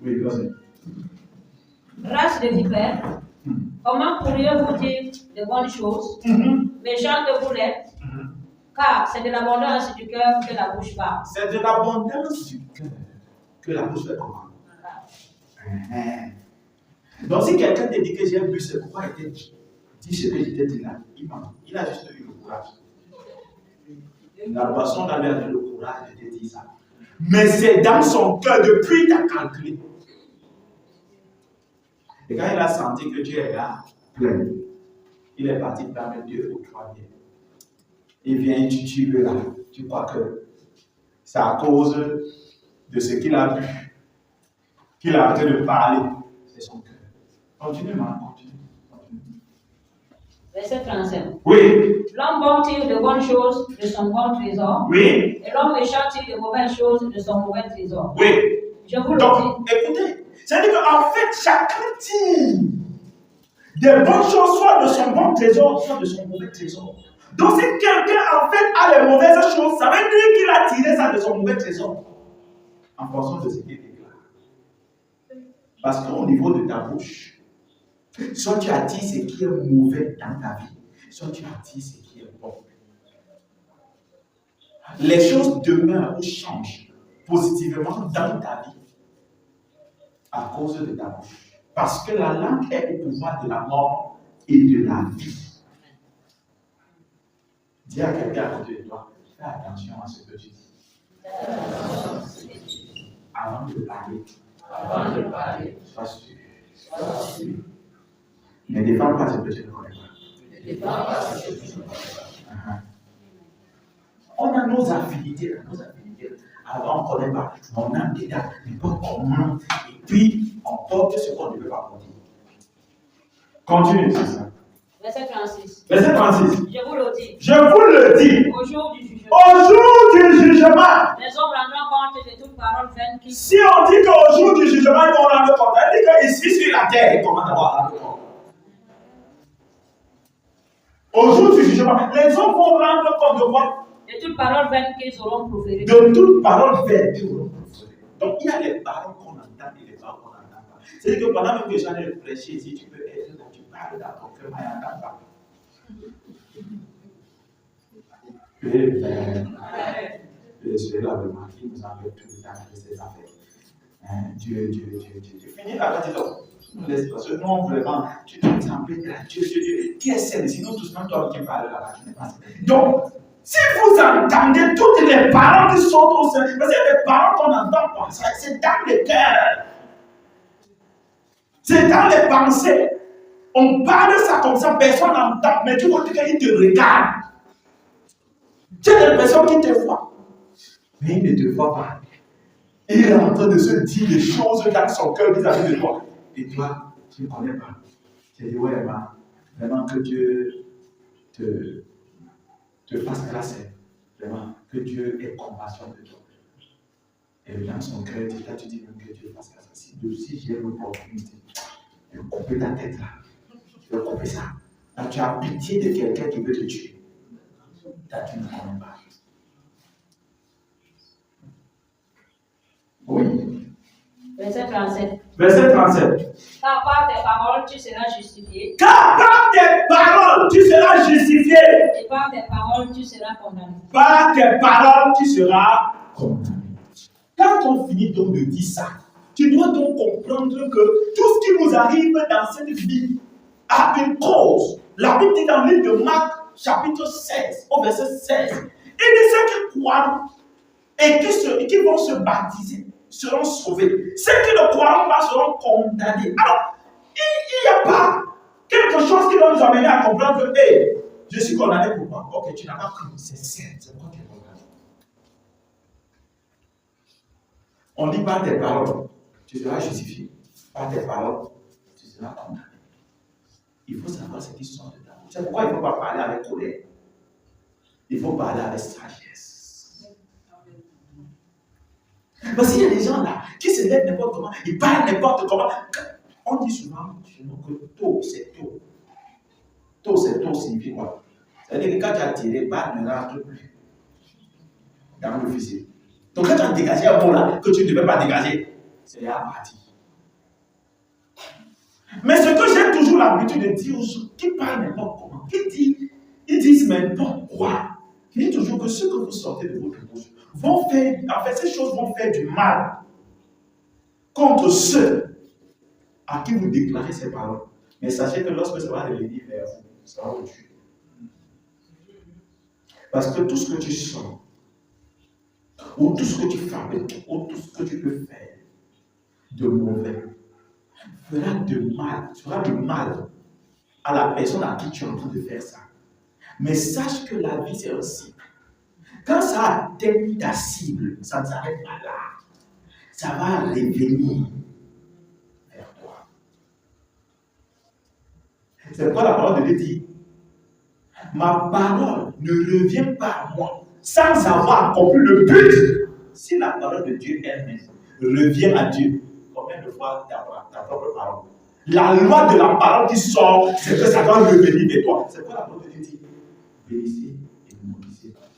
Oui, vas-y. Race de vipères, comment pourriez-vous dire de bonnes choses, méchants que vous l'êtes, car c'est de l'abondance du cœur que la bouche parle. C'est de l'abondance du cœur que la bouche fait comment? Donc si quelqu'un te dit que j'ai bu, c'est pourquoi il t'a dit ce que je t'ai dit là. Il a juste eu le courage. La boisson n'a eu le courage de te dire ça. Mais c'est dans son cœur, depuis il t'a calculé. Et quand il a senti que Dieu est là, plein, il est parti prendre 2 ou 3 bières. Il vient, tu veux là. Tu crois que c'est à cause de ce qu'il a bu qu'il a arrêté de parler. C'est son cœur. Continue, maman, continue. Verset 35. Oui. L'homme bon tire de bonnes choses de son bon trésor. Oui. Et l'homme méchant tire de mauvaises choses de son mauvais trésor. Oui. Je vous le Donc, dis. écoutez, c'est-à-dire qu'en fait, chacun tire des bonnes choses, soit de son bon trésor, soit de son mauvais trésor. Donc, si quelqu'un, en fait, a les mauvaises choses, ça veut dire qu'il a tiré ça de son mauvais trésor. En fonction de ce qu'il déclare. Parce qu'au niveau de ta bouche, soit tu as dit ce qui est mauvais dans ta vie, soit tu as dit ce qui est bon. Les choses demeurent ou changent positivement dans ta vie à cause de ta bouche. Parce que la langue est au pouvoir de la mort et de la vie. Dis à quelqu'un à côté de toi, fais attention à ce que tu dis. Avant de parler, sois sûr. Ne défends pas ce que tu ne connais pas. On a nos affinités. Avant, on ne connaît pas. On a déjà n'importe comment. Et puis, on porte ce qu'on ne peut pas porter. Continue, c'est ça. Verset 36. Verset 36. Je vous le dis. Je vous le dis. Au jour du jugement. Au jour du jugement. Les hommes rendront compte de toute parole vaine qui. Si on dit qu'au jour du jugement, ils vont rendre compte, on dit qu'ici sur la terre, ils commencent à rendre compte. Au jour du jugement, les hommes vont rendre compte de quoi? De toute parole vaine qu'ils auront proférée. De toute parole vaine qu'ils auront proférée. Donc il y a les paroles qu'on entend et les paroles qu'on n'entend pas. C'est-à-dire que pendant même que j'en ai prêché, si tu peux être là, tu parles dans ton cœur, mais il n'entend pas. Je suis là vraiment, il nous enlève tout le temps de ces affaires. Dieu. Finis là, quand tu laisse parce que non, vraiment, tu t'en embêtes là, Dieu. Qui est celle? Sinon, tout ce temps, toi qui parles là-bas, tu n'es pas. Donc, si vous entendez toutes les paroles qui sont au sein, parce que les paroles qu'on entend comme ça, c'est dans le cœur. C'est dans les pensées. On parle ça comme ça, personne n'entend, mais tu vois qu'il te regarde. Tu as l'impression qu'il te voit. Mais il ne te voit pas. Il est en train de se dire des choses dans son cœur vis-à-vis de toi. Et toi, tu ne connais pas. Tu dis, ouais, vraiment que Dieu te fasse grâce. Vraiment, que Dieu ait compassion de toi. Et dans son cœur, là, tu dis même que Dieu fasse grâce. Si j'ai l'opportunité de couper ta tête là, tu veux couper ça. Là, tu as pitié de quelqu'un qui veut te tuer. Là, tu ne connais pas. Oui. Verset 37. Verset 37. Car par tes paroles, tu seras justifié. Car par tes paroles, tu seras justifié. Et par tes paroles, tu seras condamné. Par tes paroles, tu seras condamné. Quand on finit donc de dire ça, tu dois donc comprendre que tout ce qui nous arrive dans cette vie a une cause. La Bible dit dans le livre de Marc, chapitre 16, au verset 16, il dit ceux qui croient et qui vont se baptiser seront sauvés. Ceux qui ne croiront pas seront condamnés. Alors, il n'y a pas quelque chose qui va nous amener à comprendre que, hey, je suis condamné pour moi. Ok, tu n'as pas cru. C'est pourquoi tu es condamné. On dit par tes paroles, tu seras justifié. Par tes paroles, tu seras condamné. Il faut savoir ce qui sort de ta bouche. C'est pourquoi il ne faut pas parler avec colère. Il faut parler avec sagesse. Parce qu'il y a des gens là qui se lèvent n'importe comment, ils parlent n'importe comment. On dit souvent chez nous que tôt, c'est tôt. Tôt, c'est tôt signifie quoi? C'est-à-dire que quand tu as tiré, balle ne rentre plus dans le fusil. Donc quand tu as dégagé un mot là que tu ne devais pas dégager, c'est à partir. Mais ce que j'ai toujours l'habitude de dire aux gens qui parlent n'importe comment, ils disent n'importe quoi. Je dis toujours que ce que vous sortez de votre bouche vont faire, en fait, ces choses vont faire du mal contre ceux à qui vous déclarez ces paroles. Mais sachez que lorsque ça va revenir vers vous, ça va vous tuer. Parce que tout ce que tu sens, ou tout ce que tu fabriques, ou tout ce que tu peux faire de mauvais, fera du mal à la personne à qui tu es en train de faire ça. Mais sache que la vie, c'est un cycle. Quand ça atteint ta cible, ça ne s'arrête pas là. Ça va revenir vers toi. C'est pourquoi la parole de Dieu dit, ma parole ne revient pas à moi sans avoir accompli le but. Si la parole de Dieu elle-même revient à Dieu, combien de fois ta propre parole? La loi de la parole qui sort, c'est que ça doit revenir de toi. C'est quoi la parole de Dieu dit? Bénissez et ne maudissez pas.